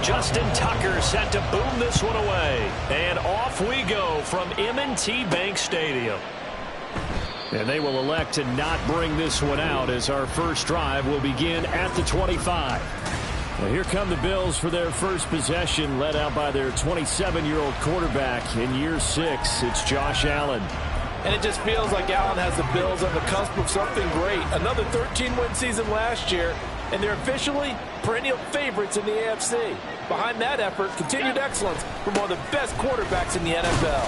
Justin Tucker set to boom this one away. And off we go from M&T Bank Stadium. And they will elect to not bring this one out as our first drive will begin at the 25. Now here come the Bills for their first possession, led out by their 27-year-old quarterback in year 6. It's Josh Allen. And it just feels like Allen has the Bills on the cusp of something great. Another 13-win season last year, and they're officially perennial favorites in the AFC. Behind that effort, continued excellence from one of the best quarterbacks in the NFL.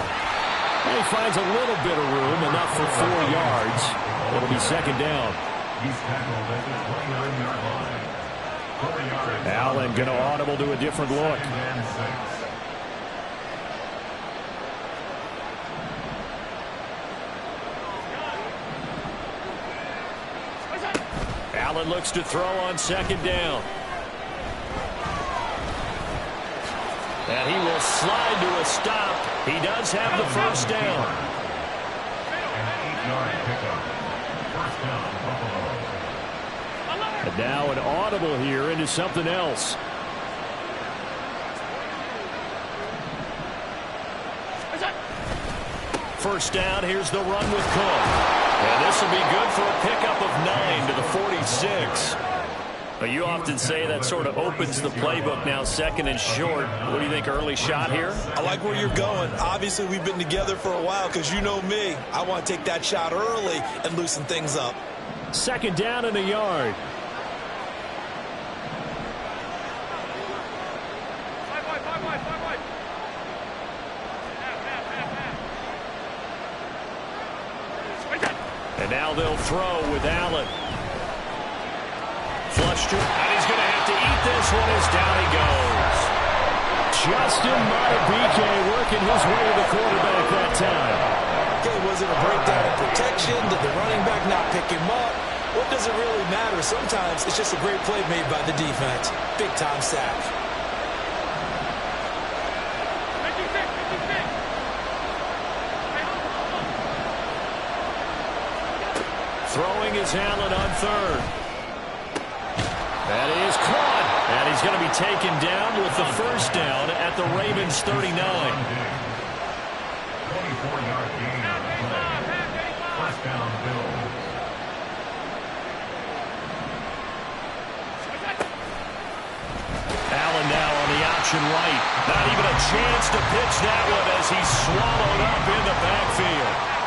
And he finds a little bit of room, enough for 4 yards. It'll be second down. Allen going to audible to a different look. Allen looks to throw on second down. And he will slide to a stop. He does have the first down. And now an audible here into something else. First down, here's the run with Cook. And this will be good for a pickup of 9 to the 46. But you often say that sort of opens the playbook now, second and short. What do you think, early shot here? I like where you're going. Obviously, we've been together for a while because you know me. I want to take that shot early and loosen things up. Second down and a yard. And now they'll throw with Allen. Flushed it, and he's going to have to eat this one as down he goes. Justin Madubuike working his way to the quarterback that time. Okay, was it a breakdown in protection? Did the running back not pick him up? What does it really matter? Sometimes it's just a great play made by the defense. Big-time sack. Throwing is Allen on third. That is caught. And he's going to be taken down with the first down at the Ravens 39. 24-yard gain on the play. First down, Bills. Allen now on the option right. Not even a chance to pitch that one as he's swallowed up in the backfield.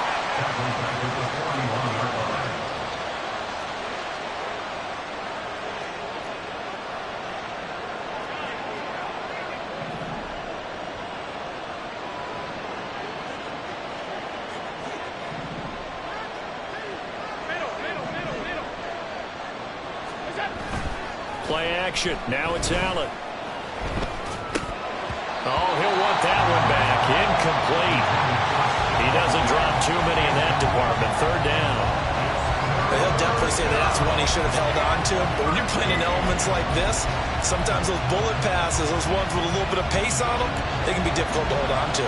Play action. Now it's Allen. Oh, he'll want that one back. Incomplete. He doesn't drop too many in that department. Third down. He'll definitely say that that's one he should have held on to. But when you're playing in elements like this, sometimes those bullet passes, those ones with a little bit of pace on them, they can be difficult to hold on to.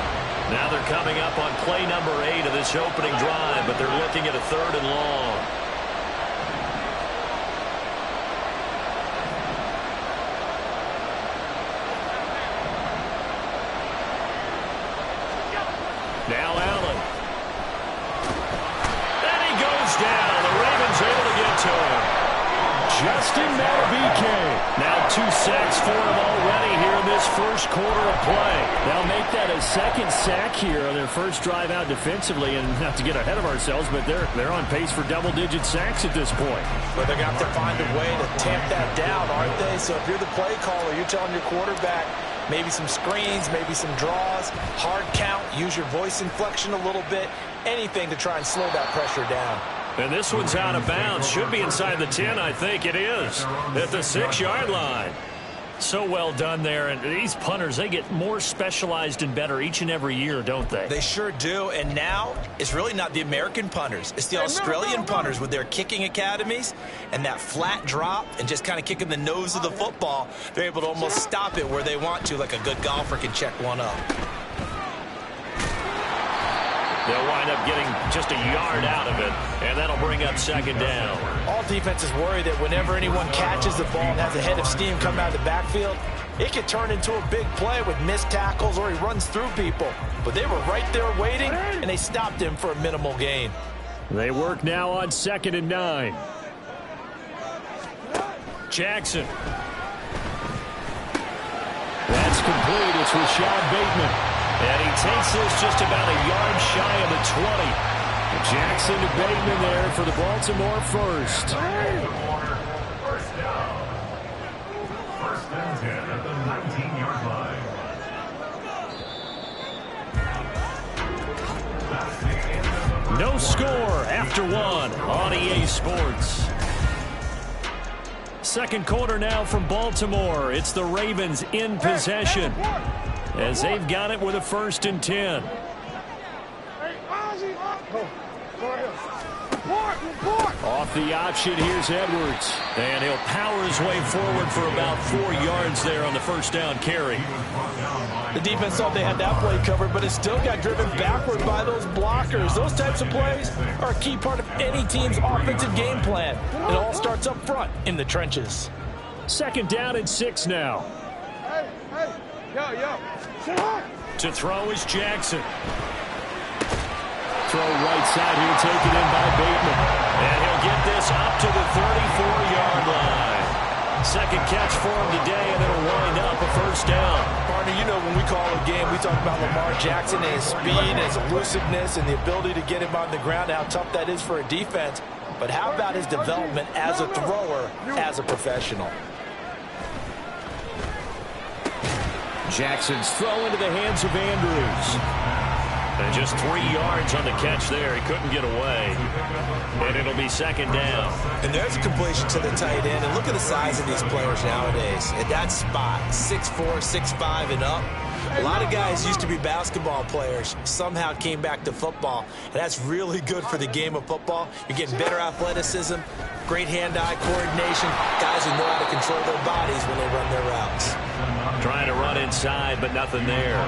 Now they're coming up on play number 8 of this opening drive, but they're looking at a third and long. Now Allen. And he goes down. The Ravens able to get to him. Justin Madubuike. Now 2 sacks for him already here in this first quarter of play. They'll make that a second sack here on their first drive out defensively. And not to get ahead of ourselves, but they're on pace for double-digit sacks at this point. But they're going to have to find a way to tamp that down, aren't they? So if you're the play caller, you're telling your quarterback, maybe some screens, maybe some draws, hard count, use your voice inflection a little bit, anything to try and slow that pressure down. And this one's out of bounds. Should be inside the 10, I think it is, at the 6-yard line. So well done there. And these punters, they get more specialized and better each and every year, don't they? They sure do. And now it's really not the American punters. It's the Australian punters with their kicking academies and that flat drop and just kind of kicking the nose of the football. They're able to almost stop it where they want to, like a good golfer can check one up. They'll wind up getting just a yard out of it, and that'll bring up second down. All defenses worry that whenever anyone catches the ball and has a head of steam come out of the backfield, It could turn into a big play with missed tackles or he runs through people. But they were right there waiting, and they stopped him for a minimal gain. They work now on 2nd and 9. Jackson. That's complete. It's Rashad Bateman. And he takes this just about a yard shy of the 20. Jackson to Bateman there for the Baltimore first. First down. First and 10 at the 19-yard line. No score after 1 on EA Sports. Second quarter now from Baltimore. It's the Ravens in possession as they've got it with a 1st and 10. Off the option, here's Edwards. And he'll power his way forward for about 4 yards there on the first down carry. The defense thought they had that play covered, but it still got driven backward by those blockers. Those types of plays are a key part of any team's offensive game plan. It all starts up front in the trenches. 2nd down and 6 now. To throw is Jackson. Throw right side here, taken in by Bateman. And he'll get this up to the 34-yard line. Second catch for him today, and it'll wind up a first down. Partner, you know when we call a game, we talk about Lamar Jackson and his speed, his elusiveness, and the ability to get him on the ground, how tough that is for a defense. But how about his development as a thrower, as a professional? Jackson's throw into the hands of Andrews. And just 3 yards on the catch there. He couldn't get away. And it'll be 2nd down. And there's a completion to the tight end. And look at the size of these players nowadays. At that spot, 6'4", 6'5", and up. A lot of guys used to be basketball players, somehow came back to football. And that's really good for the game of football. You're getting better athleticism, great hand-eye coordination, guys who know how to control their bodies when they run their routes. Trying to run inside, but nothing there.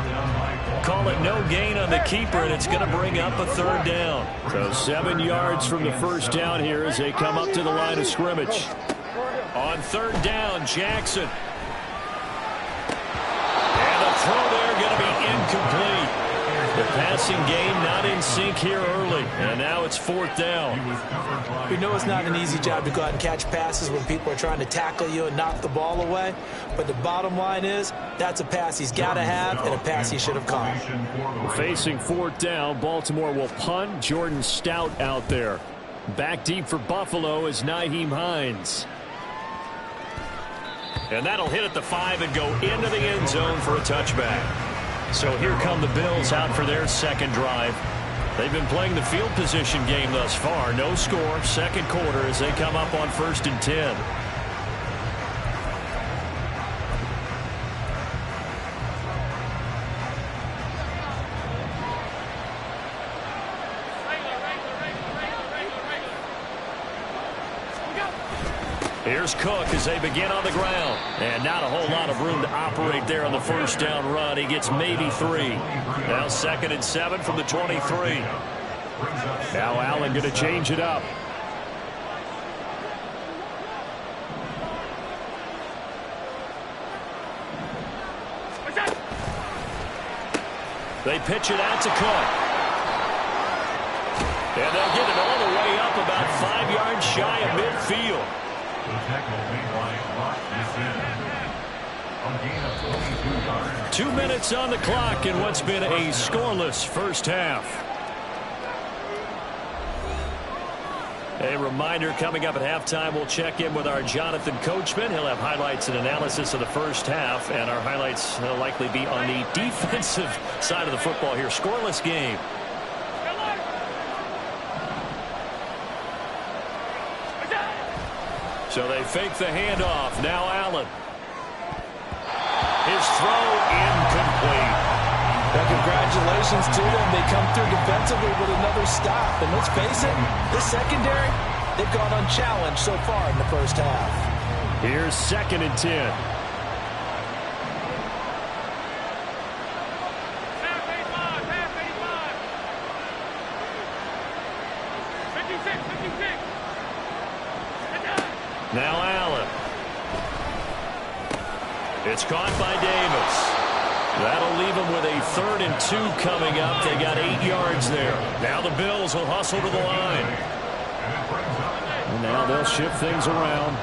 Call it no gain on the keeper, and it's going to bring up a 3rd down. So 7 yards from the first down here as they come up to the line of scrimmage. On 3rd down, Jackson. And the throw there going to be incomplete. The passing game not in sync here early, and now it's 4th down. We know it's not an easy job to go out and catch passes when people are trying to tackle you and knock the ball away, but the bottom line is that's a pass he's got to have and a pass he should have caught. Facing 4th down, Baltimore will punt. Jordan Stout out there. Back deep for Buffalo is Nyheim Hines. And that'll hit at the 5 and go into the end zone for a touchback. So here come the Bills out for their 2nd drive. They've been playing the field position game thus far. No score, 2nd quarter as they come up on 1st and 10. Here's Cook as they begin on the ground. And not a whole lot of room to operate there on the first down run. He gets maybe 3. Now 2nd and 7 from the 23. Now Allen going to change it up. They pitch it out to Cook. And they'll get it all the way up about 5 yards shy of midfield. The tackle made by Lott is in. A gain of 22 yards. 2 minutes on the clock in what's been a scoreless first half. A reminder coming up at halftime, we'll check in with our Jonathan Coachman. He'll have highlights and analysis of the first half, and our highlights will likely be on the defensive side of the football here. Scoreless game. So they fake the handoff. Now Allen. His throw incomplete. Well, congratulations to them. They come through defensively with another stop. And let's face it, this secondary, they've gone unchallenged so far in the first half. Here's 2nd and 10. Now Allen. It's caught by Davis. That'll leave them with a 3rd and 2 coming up. They got 8 yards there. Now the Bills will hustle to the line. And now they'll shift things around.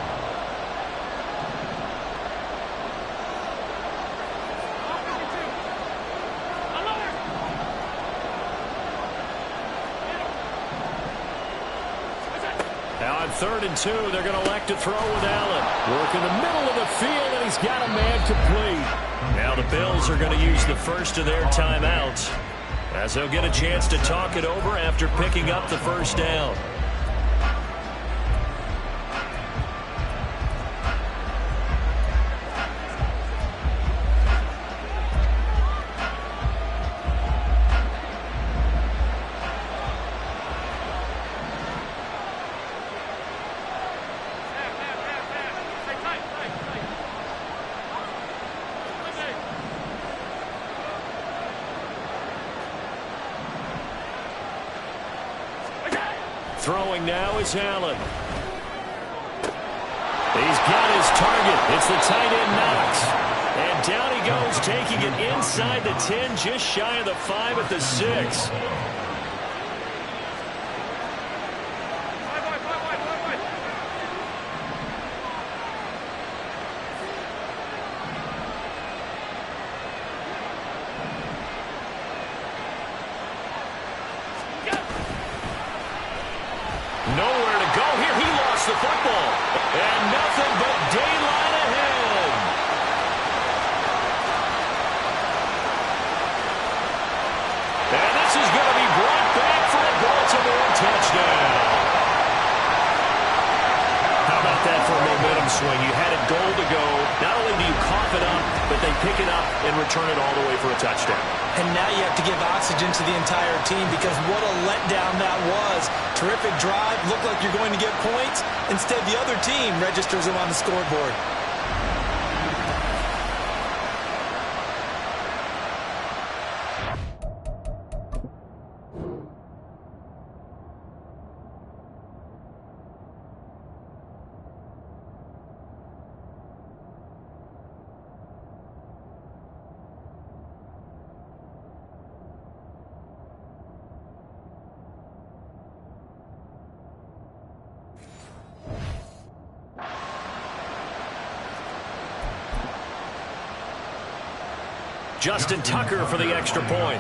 Now on 3rd and 2, they're going to elect to throw with Allen. Work in the middle of the field, and he's got a man complete. Now the Bills are going to use the first of their timeouts as they'll get a chance to talk it over after picking up the first down. Throwing now is Allen. He's got his target. It's the tight end Knox. And down he goes, taking it inside the 10, just shy of the 5 at the 6. Nowhere to go here. He lost the football. And nothing but daylight ahead. And this is going to be brought back for a Baltimore touchdown. How about that for a momentum swing? You had it goal to go. Not only do you cough it up, but they pick it up and return it all the way for a touchdown. And now you have to give oxygen to the entire team because what a letdown that was. Terrific drive. Looked like you're going to get points. Instead, the other team registers them on the scoreboard. Justin Tucker for the extra point.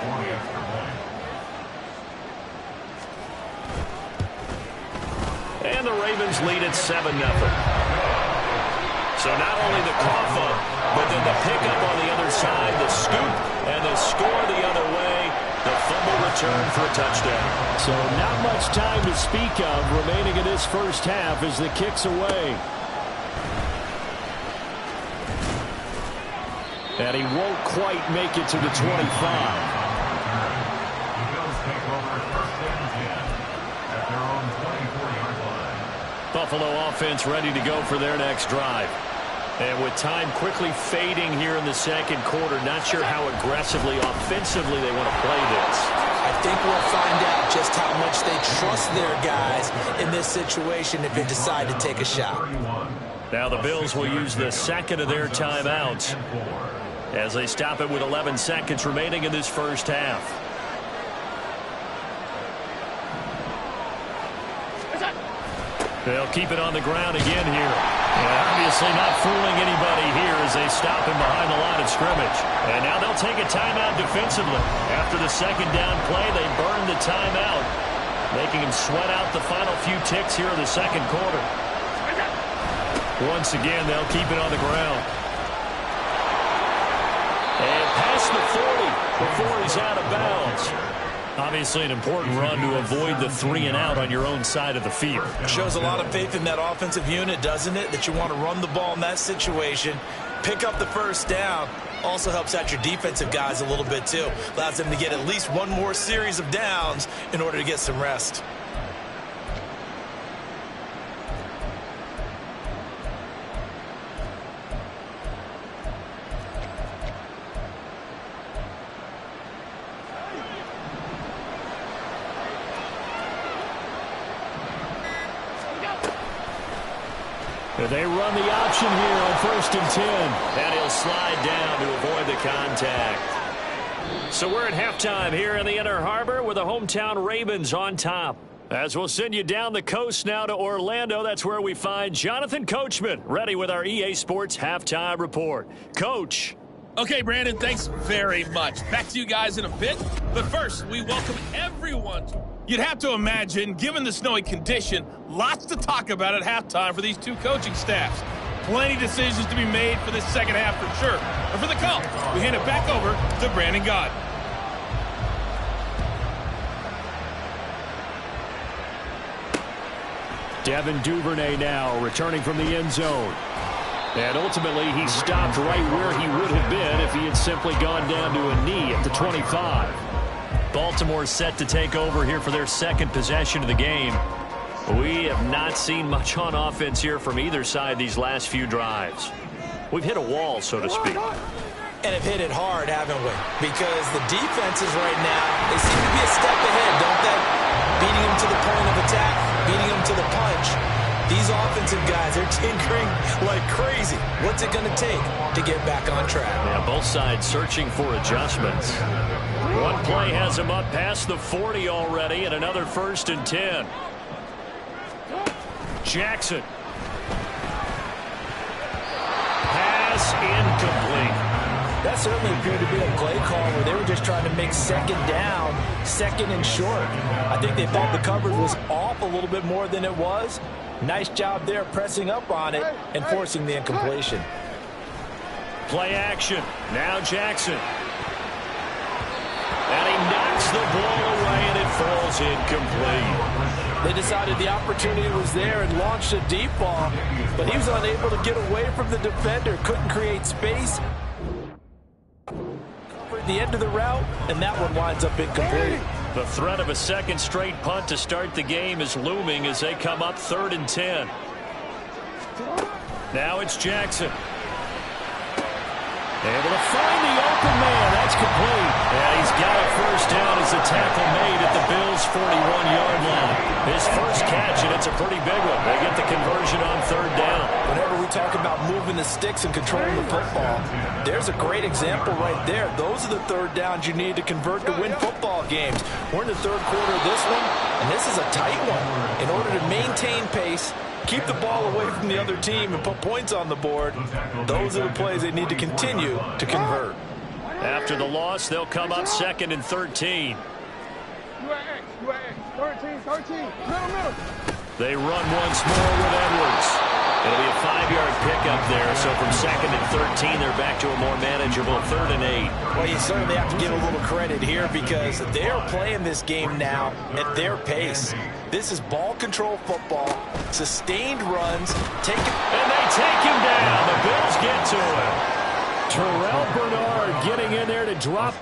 And the Ravens lead at 7-0. So not only the cough up, but then the pickup on the other side, the scoop, and the score the other way. The fumble return for a touchdown. So not much time to speak of remaining in this first half as the kick's away. And he won't quite make it to the 25. The Bills take over 1st and 10 at their own 24-yard line. Buffalo offense ready to go for their next drive. And with time quickly fading here in the second quarter, not sure how aggressively, offensively they want to play this. I think we'll find out just how much they trust their guys in this situation if they decide to take a shot. Now the Bills will use the second of their timeouts as they stop it with 11 seconds remaining in this first half. They'll keep it on the ground again here. And obviously not fooling anybody here as they stop him behind the line of scrimmage. And now they'll take a timeout defensively. After the second down play, they burn the timeout, making him sweat out the final few ticks here in the second quarter. Once again, they'll keep it on the ground. And past the 40 before he's out of bounds. Obviously an important run to avoid the 3 and out on your own side of the field. Shows a lot of faith in that offensive unit, doesn't it? That you want to run the ball in that situation. Pick up the first down. Also helps out your defensive guys a little bit too. Allows them to get at least one more series of downs in order to get some rest. They run the option here on 1st and 10. And he'll slide down to avoid the contact. So we're at halftime here in the Inner Harbor with the hometown Ravens on top. As we'll send you down the coast now to Orlando, that's where we find Jonathan Coachman, ready with our EA Sports Halftime Report. Coach. Okay, Brandon, thanks very much. Back to you guys in a bit. But first, we welcome everyone. You'd have to imagine, given the snowy condition, lots to talk about at halftime for these two coaching staffs. Plenty of decisions to be made for this second half for sure. But for the call, we hand it back over to Brandon Gott. Devin Duvernay now returning from the end zone. And ultimately, he stopped right where he would have been if he had simply gone down to a knee at the 25. Baltimore set to take over here for their second possession of the game. We have not seen much on offense here from either side these last few drives. We've hit a wall, so to speak. And have hit it hard, haven't we? Because the defenses right now, they seem to be a step ahead, don't they? Beating them to the point of attack, beating them to the punch. These offensive guys, they're tinkering like crazy. What's it going to take to get back on track? Yeah, both sides searching for adjustments. One play has them up past the 40 already, and another 1st and 10. Jackson. Pass incomplete. That certainly appeared to be a play call where they were just trying to make second down, second and short. I think they thought the coverage was off a little bit more than it was. Nice job there pressing up on it and forcing the incompletion. Play action. Now Jackson. And he knocks the ball away, and it falls incomplete. They decided the opportunity was there and launched a deep ball, but he was unable to get away from the defender, couldn't create space. Covered the end of the route, and that one winds up incomplete. The threat of a second straight punt to start the game is looming as they come up 3rd and 10. Now it's Jackson. Able to find the open man. That's complete. And he's got a first down as the tackle made at the Bills' 41-yard line. His first catch, and it's a pretty big one. They get the conversion on 3rd down. Whenever we talk about moving the sticks and controlling the football, there's a great example right there. Those are the 3rd downs you need to convert to win football games. We're in the 3rd quarter of this one, and this is a tight one. In order to maintain pace, keep the ball away from the other team and put points on the board, those are the plays they need to continue to convert. After the loss, they'll come up 2nd and 13. They run once more with Edwards. It'll be a 5-yard pickup there, so from 2nd and 13, they're back to a more manageable 3rd and 8. Well, you certainly have to give a little credit here because they're playing this game now at their pace. This is ball control football, sustained runs, and they take him down. The Bills get to him. Terrell Bernard getting in there to drop.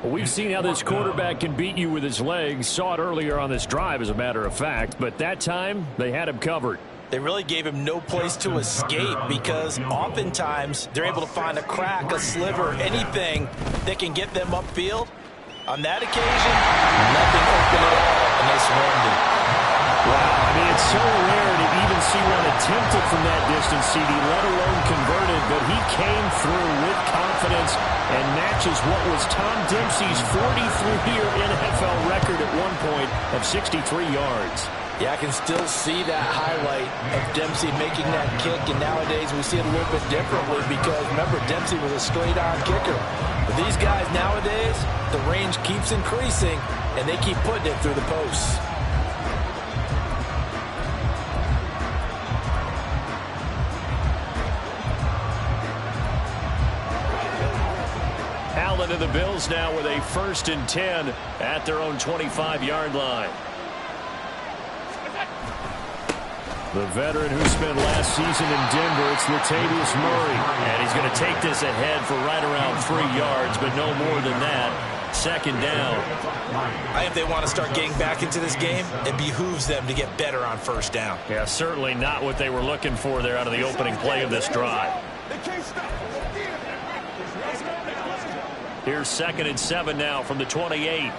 We've seen how this quarterback can beat you with his legs. Saw it earlier on this drive, as a matter of fact. But that time, they had him covered. They really gave him no place to escape because oftentimes they're able to find a crack, a sliver, anything that can get them upfield. On that occasion, nothing open at all, and they swarmed him. Wow, I mean, it's so rare to even see one attempted from that distance, CD, let alone converted, but he came through with confidence and matches what was Tom Dempsey's 43-year NFL record at one point of 63 yards. Yeah, I can still see that highlight of Dempsey making that kick, and nowadays we see it a little bit differently because, remember, Dempsey was a straight-on kicker. But these guys nowadays, the range keeps increasing, and they keep putting it through the posts. Allen and the Bills now with a 1st and 10 at their own 25-yard line. The veteran who spent last season in Denver, it's Latavius Murray. And he's going to take this ahead for right around 3 yards, but no more than that. second down. I think if they want to start getting back into this game, it behooves them to get better on first down. Yeah, certainly not what they were looking for there out of the opening play of this drive. Here's 2nd and 7 now from the 28.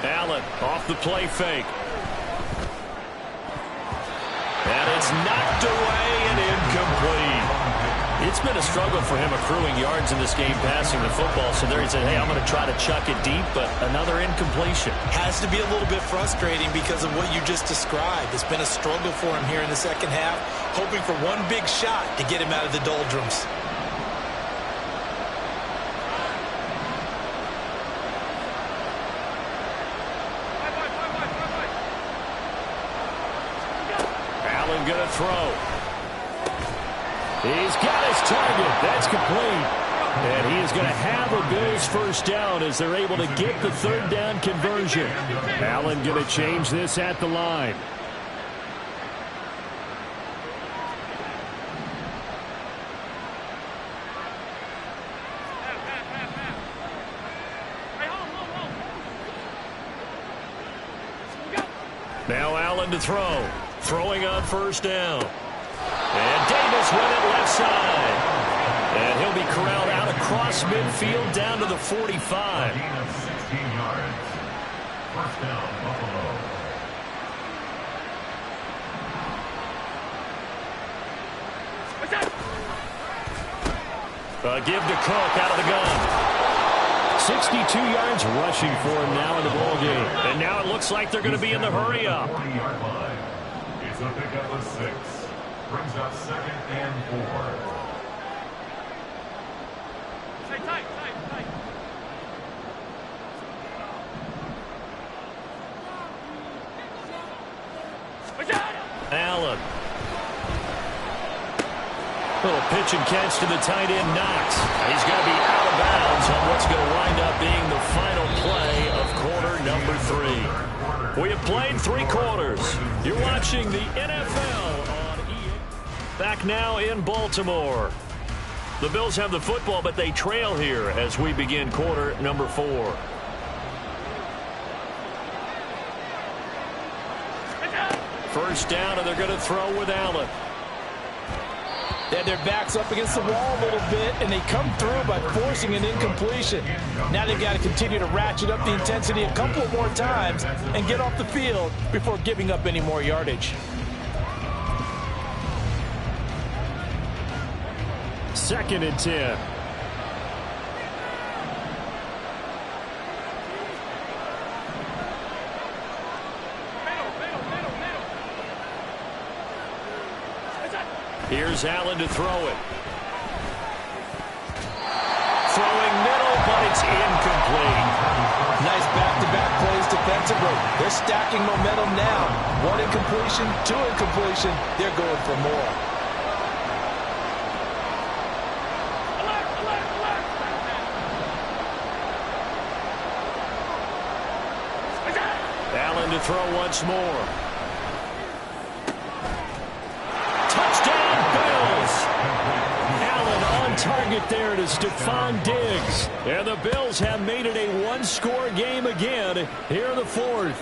Allen off the play fake. And it's knocked away and incomplete. It's been a struggle for him accruing yards in this game passing the football. So there he said, hey, I'm going to try to chuck it deep, but another incompletion. Has to be a little bit frustrating because of what you just described. It's been a struggle for him here in the second half, hoping for one big shot to get him out of the doldrums. Going to throw. He's got his target. That's complete. And he is going to have a Bills first down as they're able to get the third down conversion. Allen going to change this at the line. Now Allen to throw. Throwing on first down. And Davis with it left side. And he'll be corralled out across midfield down to the 45. Gain of 16 yards. First down, Buffalo. Give to Cook out of the gun. 62 yards rushing for him now in the ball game. And now it looks like they're going to be in the hurry up. 40-yard line. It's a pickup of 6. Brings up 2nd and 4. Tight. Allen. Little pitch and catch to the tight end, Knox. He's going to be out of bounds on what's going to wind up being the final play of quarter number 3. We have played 3 quarters. You're watching the NFL on EA. Back now in Baltimore. The Bills have the football, but they trail here as we begin quarter number 4. First down, and they're going to throw with Allen. They had their backs up against the wall a little bit, and they come through by forcing an incompletion. Now they've got to continue to ratchet up the intensity a couple of more times and get off the field before giving up any more yardage. 2nd and 10. Here's Allen to throw it. Throwing middle, but it's incomplete. Nice back-to-back plays defensively. They're stacking momentum now. 1 incompletion, 2 incompletion. They're going for more. Allen to throw once more. Touchdown, Bills! Allen on target there to Stephon Diggs. And the Bills have made it a 1-score game again here in the 4th.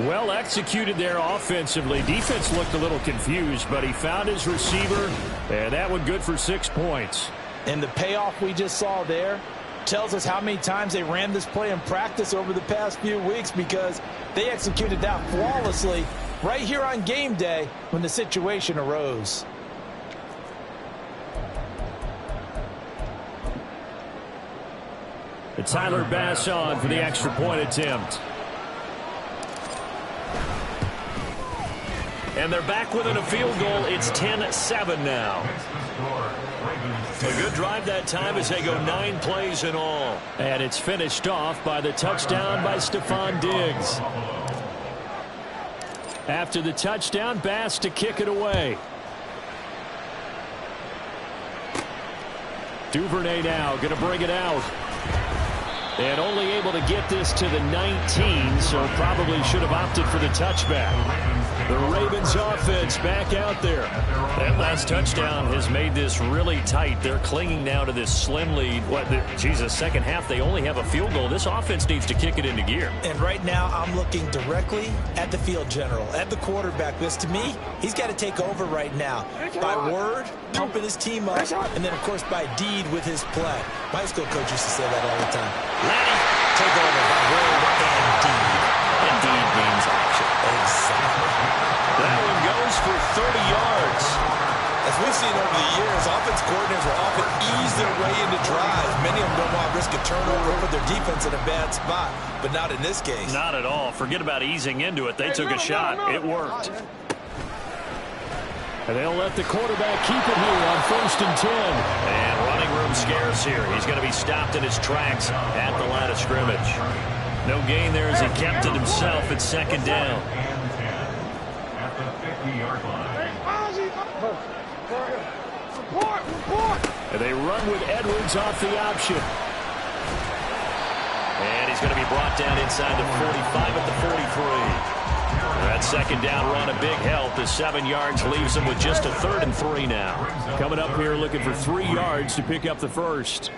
Well executed there offensively. Defense looked a little confused, but he found his receiver, and that one good for 6 points. And the payoff we just saw there tells us how many times they ran this play in practice over the past few weeks, because they executed that flawlessly right here on game day when the situation arose. Tyler Bass on for the extra point attempt. And they're back within a field goal. It's 10-7 now. A good drive that time as they go 9 plays in all. And it's finished off by the touchdown by Stephon Diggs. After the touchdown, Bass to kick it away. Duvernay now going to bring it out. And only able to get this to the 19, so probably should have opted for the touchback. The Ravens offense back out there. That last touchdown has made this really tight. They're clinging now to this slim lead. Second half, they only have a field goal. This offense needs to kick it into gear. And right now, I'm looking directly at the field general, at the quarterback. Because to me, he's got to take over right now. By word, pumping his team up, and then, of course, by deed with his play. My high school coach used to say that all the time. Lanny, take over by word and deed. And deed means action. Exactly. That one goes for 30 yards. As we've seen over the years, offense coordinators will often ease their way into drives. Many of them don't want to risk a turnover or put their defense in a bad spot, but not in this case. Not at all. Forget about easing into it. They took a shot. It worked. And they'll let the quarterback keep it here on 1st and 10. And running room scarce here. He's going to be stopped in his tracks at the line of scrimmage. No gain there as he kept it himself at 2nd down. At the 50-yard line. And they run with Edwards off the option. And he's going to be brought down inside the 45 at the 43. That 2nd down run a big help. The 7 yards leaves them with just a 3rd and 3 now. Coming up here looking for 3 yards to pick up the first.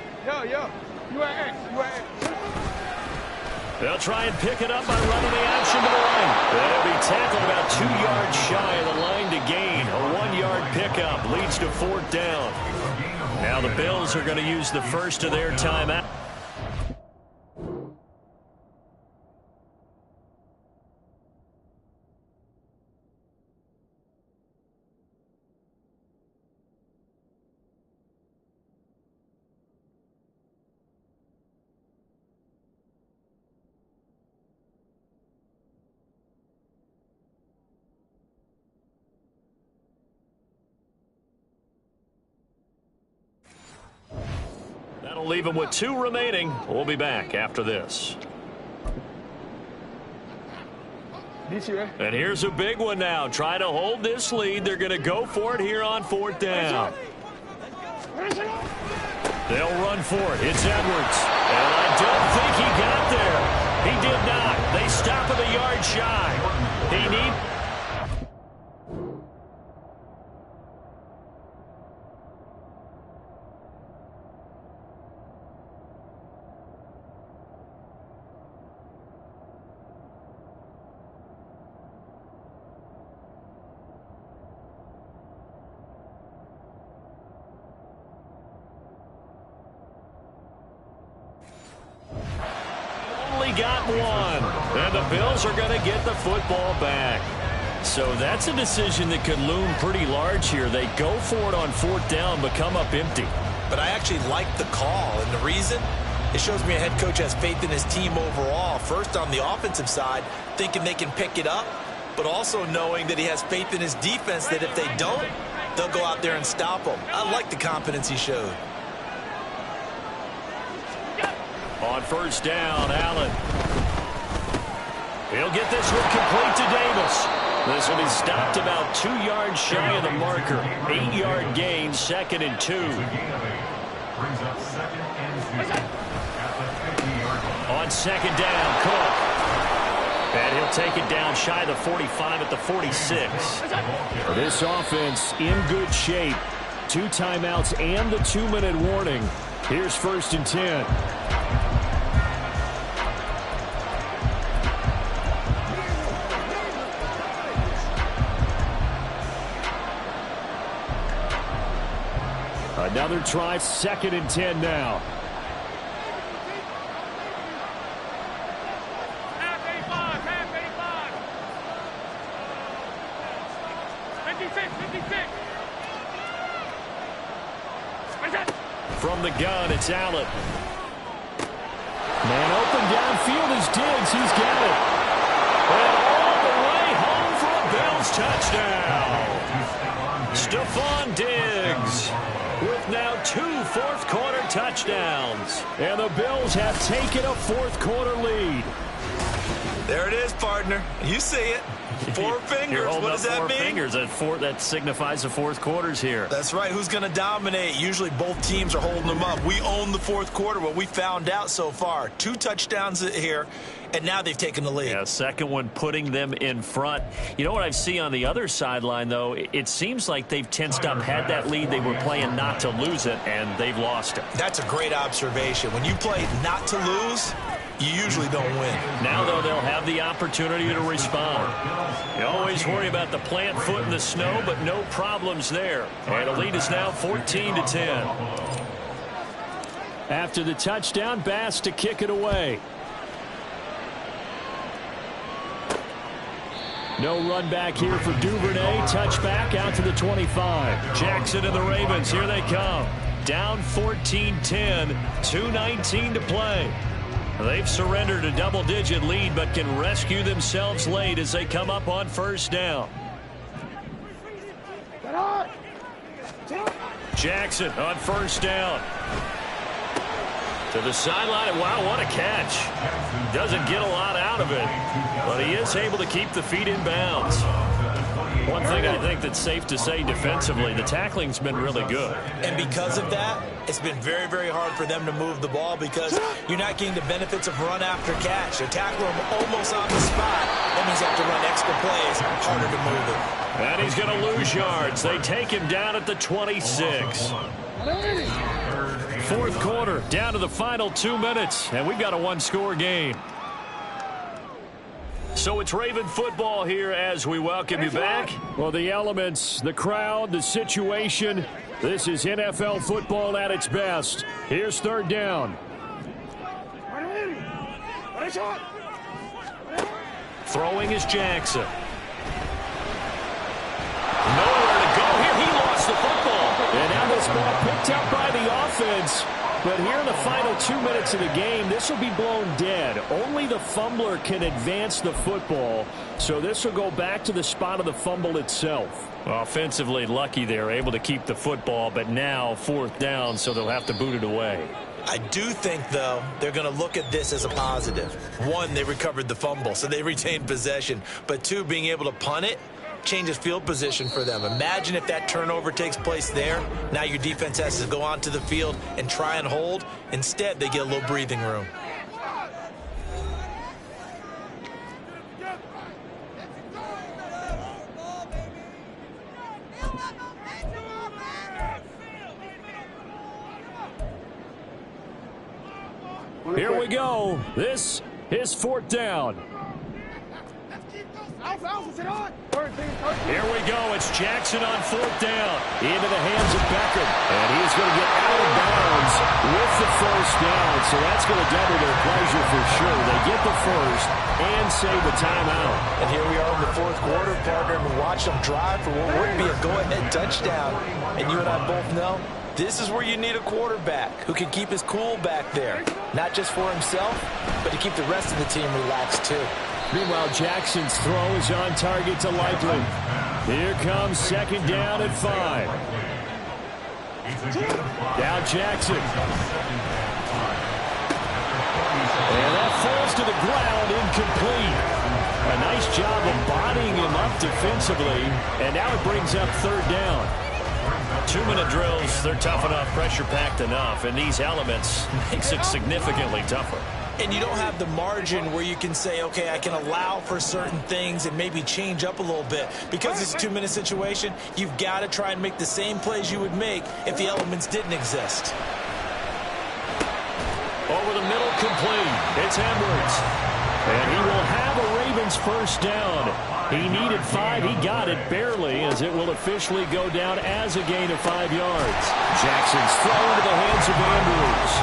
They'll try and pick it up by running the action to the line. They'll be tackled about 2 yards shy of the line to gain. A 1-yard pickup leads to 4th down. Now the Bills are going to use the first of their timeout. That'll leave them with 2 remaining. We'll be back after this. And here's a big one now. Try to hold this lead. They're going to go for it here on 4th down. They'll run for it. It's Edwards. And I don't think he got there. He did not. They stop at the yard shy. He needs... got one, and the Bills are going to get the football back. So that's a decision that could loom pretty large here. They go for it on 4th down, but come up empty. But I actually like the call, and the reason? It shows me a head coach has faith in his team overall. First, on the offensive side, thinking they can pick it up, but also knowing that he has faith in his defense that if they don't, they'll go out there and stop them. I like the confidence he showed. On 1st down, Allen. He'll get this one complete to Davis. This will be stopped about 2 yards shy of the marker. 8-yard gain, 2nd and 2. Brings up 2nd and 2 at the 50-yard line. On 2nd down, Cook. And he'll take it down shy of the 45 at the 46. This offense in good shape. 2 timeouts and the 2-minute warning. Here's 1st and 10. Another try, 2nd and 10 now. From the gun, it's Allen. Man open downfield is Diggs. He's got it. And all the way home for a Bills touchdown. Stephon Diggs with now 2 fourth-quarter touchdowns. And the Bills have taken a fourth-quarter lead. There it is, partner. You see it. Four fingers. What does that mean? Fingers. That signifies the fourth quarter's here. That's right. Who's going to dominate? Usually both teams are holding them up. We own the fourth quarter, what we found out so far. 2 touchdowns here, and now they've taken the lead. Yeah, second one putting them in front. You know what I see on the other sideline, though? It seems like they've tensed up, had that lead. They were playing not to lose it, and they've lost it. That's a great observation. When you play not to lose, you usually don't win. Now, though, they'll have the opportunity to respond. You always worry about the plant foot in the snow, but no problems there. And the lead is now 14-10. After the touchdown, Bass to kick it away. No run back here for Duvernay. Touchback out to the 25. Jackson and the Ravens, here they come. Down 14-10, 2:19 to play. They've surrendered a double-digit lead, but can rescue themselves late as they come up on first down. Jackson on first down. To the sideline. Wow, what a catch. Doesn't get a lot out of it, but he is able to keep the feet in bounds. One thing I think that's safe to say defensively, the tackling's been really good. And because of that, it's been very, very hard for them to move the ball because you're not getting the benefits of run after catch. They tackle him almost on the spot. That means you have to run extra plays, harder to move it. And he's going to lose yards. They take him down at the 26. Fourth quarter, down to the final 2 minutes, and we've got a one-score game. So it's Raven football here as we welcome you back. Well, the elements, the crowd, the situation, this is NFL football at its best. Here's third down. Throwing is Jackson. Nowhere to go here. He lost the football. And now this ball picked up by the offense. But here in the final 2 minutes of the game, this will be blown dead. Only the fumbler can advance the football, so this will go back to the spot of the fumble itself. Offensively lucky they're able to keep the football, but now fourth down, so they'll have to boot it away. I do think, though, they're going to look at this as a positive. One, they recovered the fumble, so they retained possession. But two, being able to punt it changes field position for them. Imagine if that turnover takes place there. Now your defense has to go onto the field and try and hold. Instead, they get a little breathing room. Here we go. This is fourth down. Here we go. It's Jackson on fourth down. Into the hands of Beckham. And he's going to get out of bounds with the first down. So that's going to double their pleasure for sure. They get the first and save the timeout. And here we are in the fourth quarter, partner, and watch them drive for what would be a go-ahead touchdown. And you and I both know this is where you need a quarterback who can keep his cool back there. Not just for himself, but to keep the rest of the team relaxed too. Meanwhile, Jackson's throw is on target to Likely. Here comes second down at 5. Now Jackson. And that falls to the ground, incomplete. A nice job of bodying him up defensively. And now it brings up third down. 2-minute drills, they're tough enough, pressure-packed enough, and these elements makes it significantly tougher. And you don't have the margin where you can say, okay, I can allow for certain things and maybe change up a little bit. Because it's a 2-minute situation, you've got to try and make the same plays you would make if the elements didn't exist. Over the middle, complete. It's Edwards. And he will have a Ravens first down. He needed 5. He got it barely, as it will officially go down as a gain of 5 yards. Jackson's thrown to the hands of Andrews.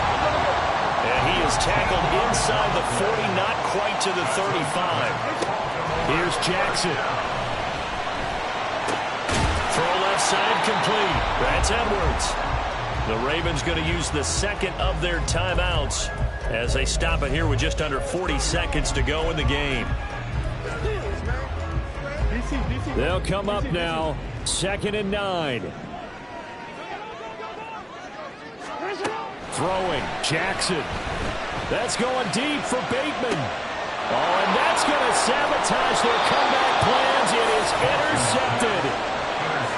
And he is tackled inside the 40, not quite to the 35. Here's Jackson. Throw left side, complete. That's Edwards. The Ravens going to use the second of their timeouts as they stop it here with just under 40 seconds to go in the game. They'll come up now, 2nd and 9. Throwing, Jackson. That's going deep for Bateman. Oh, and that's That's going to sabotage their comeback plans. It is intercepted.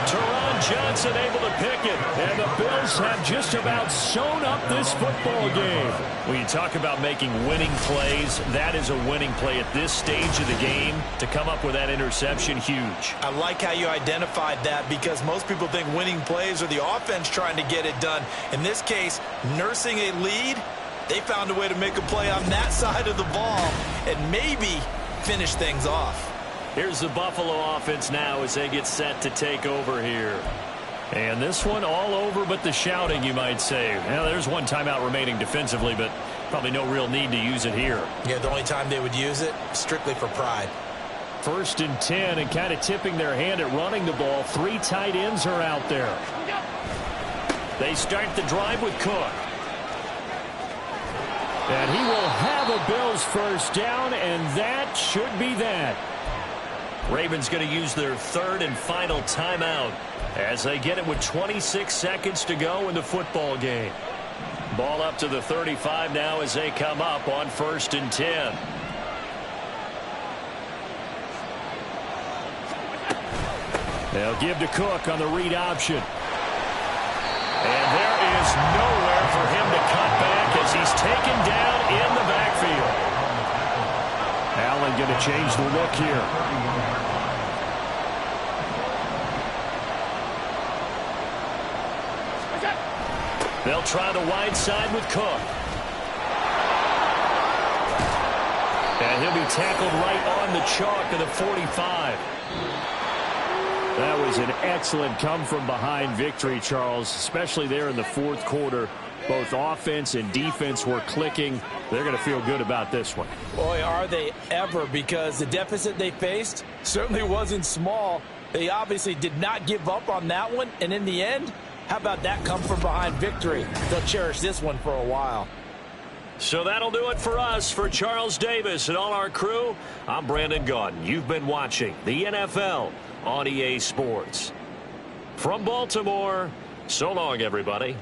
Teron Johnson able to pick it, and the Bills have just about sewn up this football game. When you talk about making winning plays, that is a winning play at this stage of the game. To come up with that interception, huge. I like how you identified that, because most people think winning plays are the offense trying to get it done. In this case, nursing a lead, they found a way to make a play on that side of the ball and maybe finish things off. Here's the Buffalo offense now as they get set to take over here. And this one all over but the shouting, you might say. Now, there's one timeout remaining defensively, but probably no real need to use it here. Yeah, the only time they would use it, strictly for pride. 1st and 10, and kind of tipping their hand at running the ball. 3 tight ends are out there. They start the drive with Cook. And he will have a Bills first down, and that should be that. Ravens going to use their 3rd and final timeout as they get it with 26 seconds to go in the football game. Ball up to the 35 now as they come up on 1st and 10. They'll give to Cook on the read option. And there is nowhere for him to cut back as he's taken down in the backfield. Allen going to change the look here. They'll try the wide side with Cook. And he'll be tackled right on the chalk of the 45. That was an excellent come-from-behind victory, Charles, especially there in the 4th quarter. Both offense and defense were clicking. They're going to feel good about this one. Boy, are they ever, because the deficit they faced certainly wasn't small. They obviously did not give up on that one, and in the end, how about that come-from-behind victory? They'll cherish this one for a while. So that'll do it for us. For Charles Davis and all our crew, I'm Brandon Gaudin. You've been watching the NFL on EA Sports. From Baltimore, so long, everybody.